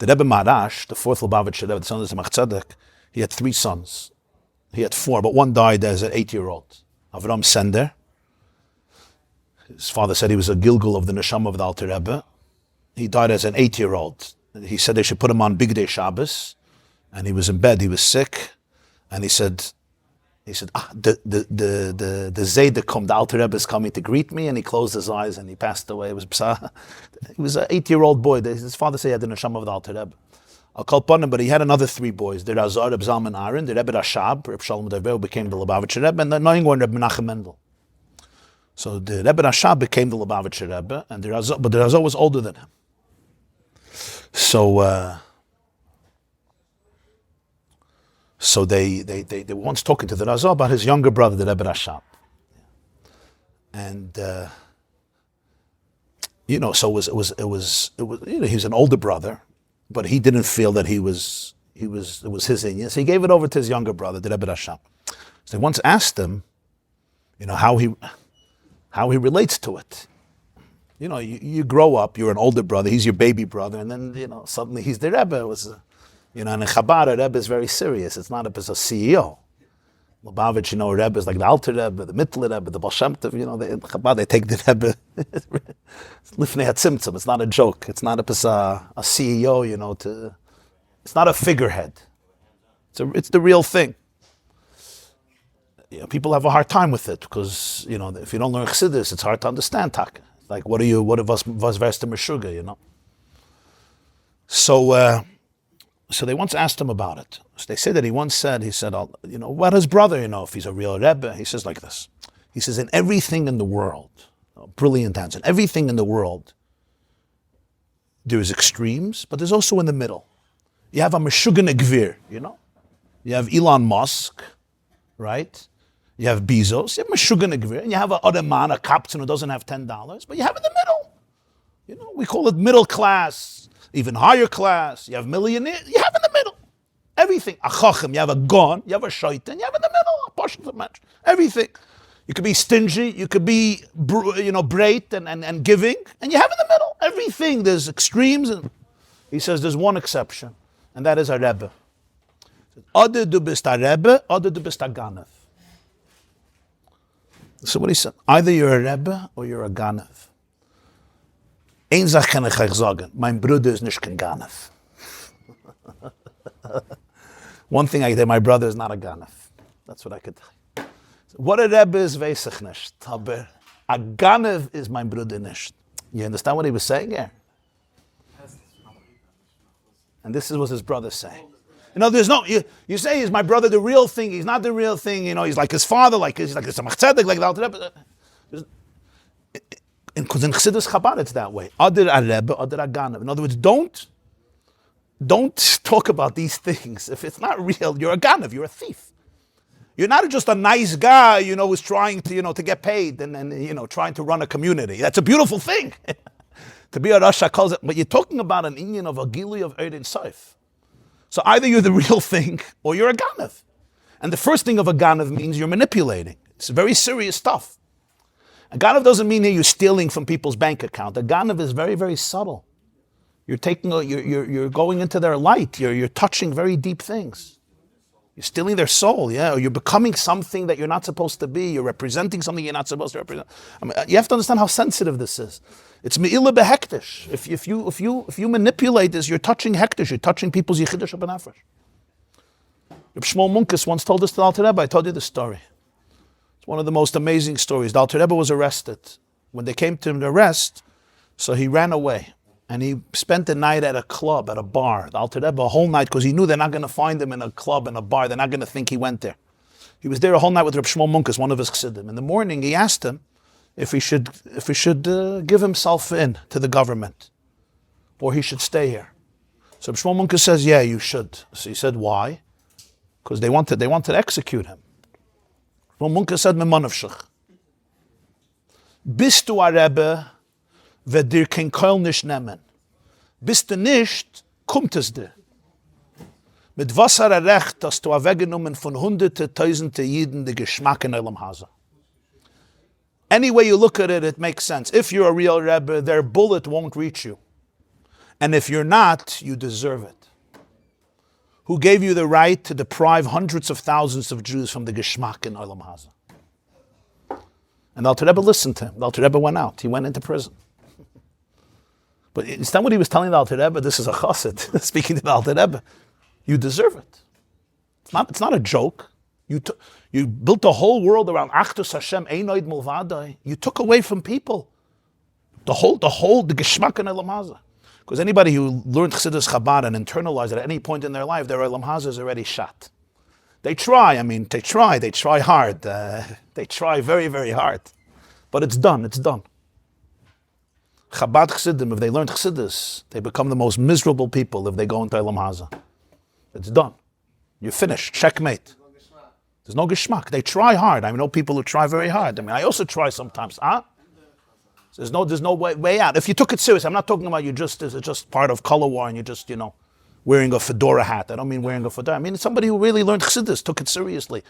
The Rebbe Marash, the fourth Lubavitcher Rebbe, the son of the Tzemach Tzedek, he had 3 sons. He had 4, but one died as an 8-year-old. Avram Sender. His father said he was a Gilgul of the Neshama of the Alter Rebbe. He died as an 8-year-old. He said they should put him on Big Day Shabbos, and he was in bed. He was sick, and he said, the Zaydekum, the Alter Rebbe, is coming to greet me, and he closed his eyes and he passed away. He was an 8-year-old boy. His father said he had the Neshama of the Alter Rebbe. I'll call upon him, but he had another 3 boys. The Razor, Reb Zalman Aaron, the Rebbe Rashab, Reb Shalom Dever, became the Lubavitcher Rebbe, and the annoying one, Reb Menachem Mendel. So the Rebbe Rashab became the Lubavitcher Rebbe, and but the Razor was older than him. So they were once talking to the Razor about his younger brother, the Rebbe Rashab. And so it was he was an older brother, but he didn't feel that it was his inyan. So he gave it over to his younger brother, the Rebbe Rashab. So they once asked him, how he relates to it. You grow up, you're an older brother, he's your baby brother, and then, suddenly he's the Rebbe. It was, and in Chabad, a Rebbe is very serious. It's not a CEO. Lubavitch, a Rebbe is like the Alter Rebbe, the Mittler Rebbe, the Baal Shem Tov, in Chabad, they take the Rebbe. It's Lifnei HaTzimtzum. It's not a joke. It's not a CEO, it's not a figurehead. It's the real thing. People have a hard time with it because, if you don't learn Chassidus, it's hard to understand Tak. Like, what was Versta Meshuga, So they once asked him about it. So they say that he once said, what his brother, if he's a real Rebbe, he says like this. He says, in everything in the world, brilliant answer, in everything in the world, there is extremes, but there's also in the middle. You have a Meshuggah Gvir, You have Elon Musk, right? You have Bezos, you have Meshuggah Gvir, and you have a man, a captain who doesn't have $10, but you have in the middle. We call it middle class, even higher class. You have millionaires, you have in the middle. Everything. A chacham, you have a gon, you have a shaitan, you have in the middle, a portion of match. Everything. You could be stingy, you could be, bright and giving, and you have in the middle. Everything, there's extremes. And he says there's one exception, and that is a Rebbe. Ode du bist a Rebbe, ode du bist a Ganav. So what he said, either you're a Rebbe or you're a Ganav. Ein Sach kann ich euch sagen, mein Bruder ist nicht kein Ganav. One thing I can tell, my brother is not a Ganav. That's what I could tell you. What a Rebbe is, weiß ich nicht. Aber a Ganav is mein Bruder nicht. You understand what he was saying here? And this is what his brother saying. There's no, you say, is my brother the real thing? He's not the real thing. He's like his father, he's like the Tzemach Tzedek, like the Alter Rebbe. Because in Chassidus Chabad, it's that way. Adir a Rebbe, adir a Ganav. In other words, don't talk about these things. If it's not real, you're a Ganav, you're a thief. You're not just a nice guy, who's trying to, to get paid and trying to run a community. That's a beautiful thing. To be a Rasha calls it, but you're talking about an inyan of a Gili of Eidin Seif. So either you're the real thing or you're a Ganav. And the first thing of a Ganav means you're manipulating. It's very serious stuff. A Ganav doesn't mean that you're stealing from people's bank account. A Ganav is very, very subtle. You're going into their light. You're touching very deep things. You're stealing their soul, or you're becoming something that you're not supposed to be. You're representing something you're not supposed to represent. You have to understand how sensitive this is. It's me'ila behektish. If you manipulate this, you're touching hektish. You're touching people's yichidush b'nefesh. Reb Shmuel Munkus once told us to the Alter Rebbe. I told you the story. It's one of the most amazing stories. The Alter Rebbe was arrested. When they came to him to arrest, so he ran away. And he spent the night at a club, at a bar. The Alter Rebbe a whole night, because he knew they're not going to find him in a club, in a bar. They're not going to think he went there. He was there a whole night with Reb Shmuel Munkus, one of his chassidim. In the morning, he asked him if he should give himself in to the government, or he should stay here. So Reb Shmuel Munkus says, yeah, you should. So he said, why? Because they wanted to execute him. Reb Shmuel Munkus said, Memanavshach. Bist du a Rebbe, wird dir kein Keul nicht nehmen. Bist du nicht, kommt es dir. Mit Wasser Recht hast du weggenommen von hunderte, tausende Jiden den Geschmack in Elam Haza. Any way you look at it, it makes sense. If you're a real Rebbe, their bullet won't reach you. And if you're not, you deserve it. Who gave you the right to deprive hundreds of thousands of Jews from the Geschmack in Olam Hazeh? And the Alter Rebbe listened to him. The Alter Rebbe went out. He went into prison. But it's not what he was telling the Alter Rebbe. This is a chassid speaking to the Alter Rebbe. You deserve it. It's not a joke. You built the whole world around Achdus Hashem, Einoid Mulvadai. You took away from people the Geschmack in Olam Hazeh. Because anybody who learned Chassidus Chabad and internalized it at any point in their life, their Olam Hazeh is already shot. They try hard. They try very, very hard. But it's done. Chabad Chassidim, if they learn Chassidus, they become the most miserable people if they go into Olam Hazeh. It's done. You're finished. Checkmate. There's no geschmack. They try hard. I know people who try very hard. I also try sometimes. There's no way out. If you took it serious, I'm not talking about it's just part of color war and you're just, wearing a fedora hat. I don't mean wearing a fedora. I mean somebody who really learned Chassidus, took it seriously.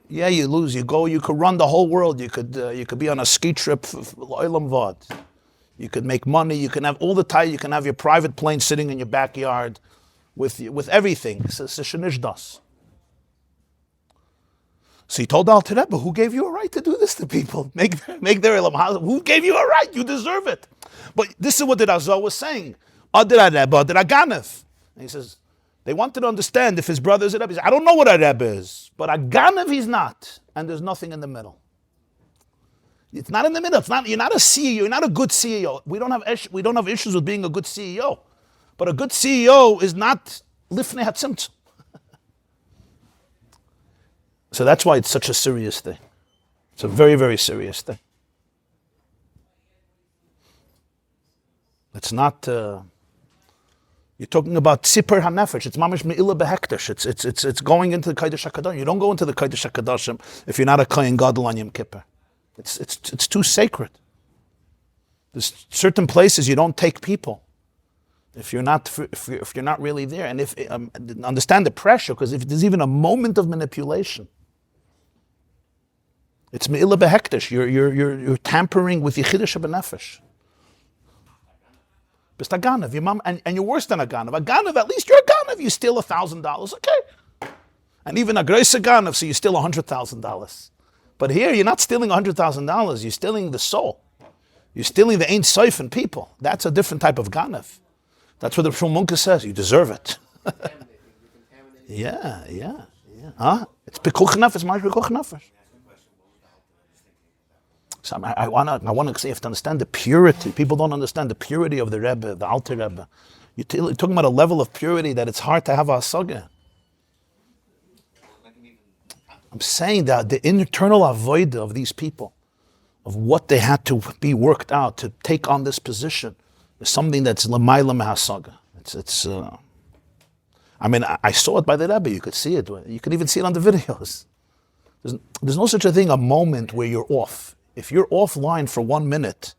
Yeah, you lose. You go. You could run the whole world. You could be on a ski trip, Olam Vod. You could make money. You can have all the time. You can have your private plane sitting in your backyard, with everything. It's shenishdas. So he told the Alter Rebbe, who gave you a right to do this to people? Make their Olam Hazeh. Who gave you a right? You deserve it. But this is what the Razal was saying. Adir Rebbe, Adir Aganev. And he says, they wanted to understand if his brother is a Rebbe. He said, I don't know what a Rebbe is, but a Ganev he's not. And there's nothing in the middle. It's not in the middle. You're not a CEO. You're not a good CEO. We don't have issues with being a good CEO. But a good CEO is not Lifnei HaTzimtzum. So that's why it's such a serious thing. It's a very, very serious thing. It's not, you're talking about Tzipur HaNefesh. It's Mamish Me'ila Behektish. It's going into the Kodesh HaKadoshim. You don't go into the Kodesh HaKadoshim if you're not a Kohen Gadol on Yom Kippur. It's too sacred. There's certain places you don't take people if you're not really there. And if understand the pressure, because if there's even a moment of manipulation, it's me'ila behektish. You're tampering with yichidish b'nefesh. Bist a ganav, your mom, and you're worse than a ganav. A ganav, at least you're a ganav. You steal $1,000, okay. And even a great ganav, so you steal $100,000. But here, you're not stealing $100,000. You're stealing the soul. You're stealing the Ein Sof in people. That's a different type of ganav. That's what the Shulmunka says. You deserve it. Yeah. Huh? It's pikuch nefesh. It's pikuch nefesh. So I want to say, you have to understand the purity. People don't understand the purity of the Rebbe, the Alter Rebbe. You're talking about a level of purity that it's hard to have a hasaga. I'm saying that the internal avodah of these people, of what they had to be worked out to take on this position, is something that's l'mayla mehasaga. I saw it by the Rebbe. You could see it. You could even see it on the videos. There's no such a thing, a moment where you're off. If you're offline for 1 minute,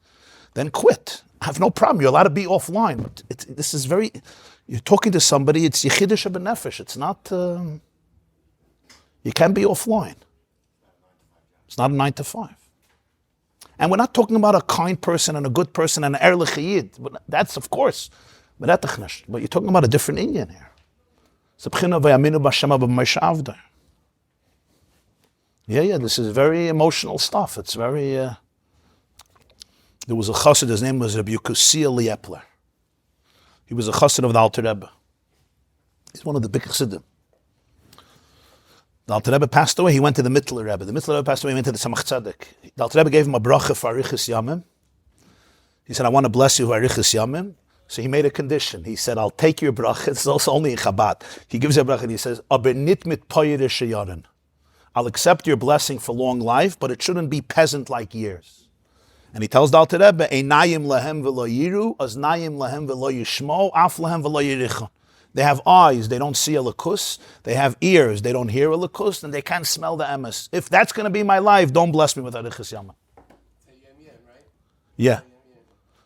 then quit. I have no problem. You're allowed to be offline. But you're talking to somebody, it's yichidish b'nefesh. It's not, you can't be offline. It's not a 9 to 5. And we're not talking about a kind person and a good person and an erlich yid. That's, of course, but you're talking about a different Indian here. Yeah, this is very emotional stuff. It's very, there was a chassid, his name was Rebbe Yekusia Liepler. He was a chassid of the Alter Rebbe. He's one of the big chassidim. The Alter Rebbe passed away, he went to the Mittler Rebbe. The Mittler Rebbe passed away, he went to the Tzemach Tzedek. The Alter Rebbe gave him a bracha for Arichas Yamim. He said, I want to bless you for Arichas Yamim. So he made a condition. He said, I'll take your bracha. It's also only in Chabad. He gives a bracha and he says, Aber nit mit poyerish yarin. I'll accept your blessing for long life, but it shouldn't be peasant-like years. And he tells the Alter Rebbe, Einayim lahem v'lo yiru, aznayim lahem v'lo yishmo, af lahem v'lo yirichon. They have eyes, they don't see a lakus. They have ears, they don't hear a lakus, and they can't smell the emes. If that's going to be my life, don't bless me with Arichas Yama. Yeah.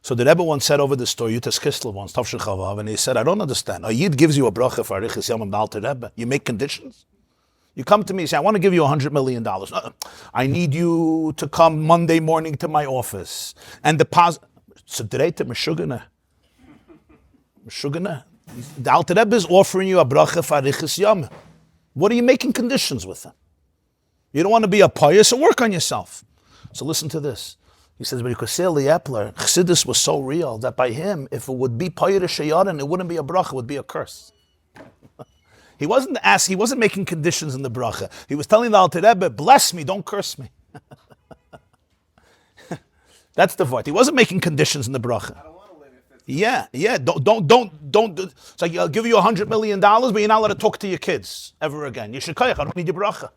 So the Rebbe once said over the story, Yutas Kislev once, Tavshin Chavav, and he said, I don't understand. A Yid gives you a bracha for Arichas Yama, the Alter Rebbe. You make conditions? You come to me and say, I want to give you $100 million. I need you to come Monday morning to my office and deposit. So today to Meshugana. Shugana. The Alter Rebbe is offering you a bracha farichis yom. What are you making conditions with them? You don't want to be a pious, so work on yourself. So listen to this. He says, but Yikosel Epler, Chassidus was so real that by him, if it would be Payir Shayarin, it wouldn't be a bracha, it would be a curse. He wasn't making conditions in the bracha. He was telling the Alter Rebbe, bless me, don't curse me. That's the void. He wasn't making conditions in the bracha. Yeah. Don't. It's like, I'll give you $100 million, but you're not allowed to talk to your kids ever again. You should I don't need your bracha.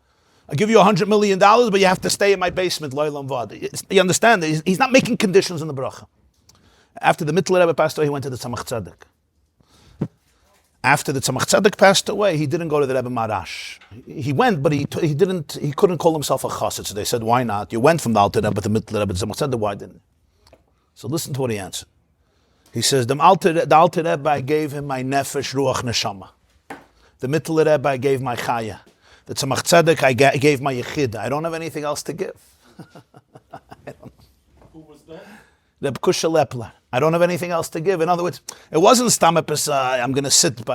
I'll give you $100 million, but you have to stay in my basement, loyal and vad. You understand? He's not making conditions in the bracha. After the Mittler Rebbe passed away, he went to the Tzemach Tzedek. After the Tzemach Tzedek passed away, he didn't go to the Rebbe Marash. He went, but he couldn't call himself a chassid. So they said, why not? You went from the Alter Rebbe to the Mittler Rebbe to Tzemach Tzedek, why didn't? So listen to what he answered. He says, the Alter Rebbe, I gave him my nefesh, ruach, neshama. The Mittler Rebbe, I gave my chaya. The Tzemach Tzedek, I gave my yechid. I don't have anything else to give. Who was that? Reb Kusha Lepler. I don't have anything else to give. In other words, it wasn't stamapis, I'm going to sit.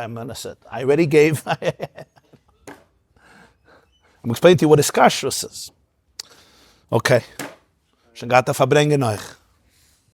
I already gave. I'm explaining to you what his kashrus is. Okay. Shagata verbringen euch.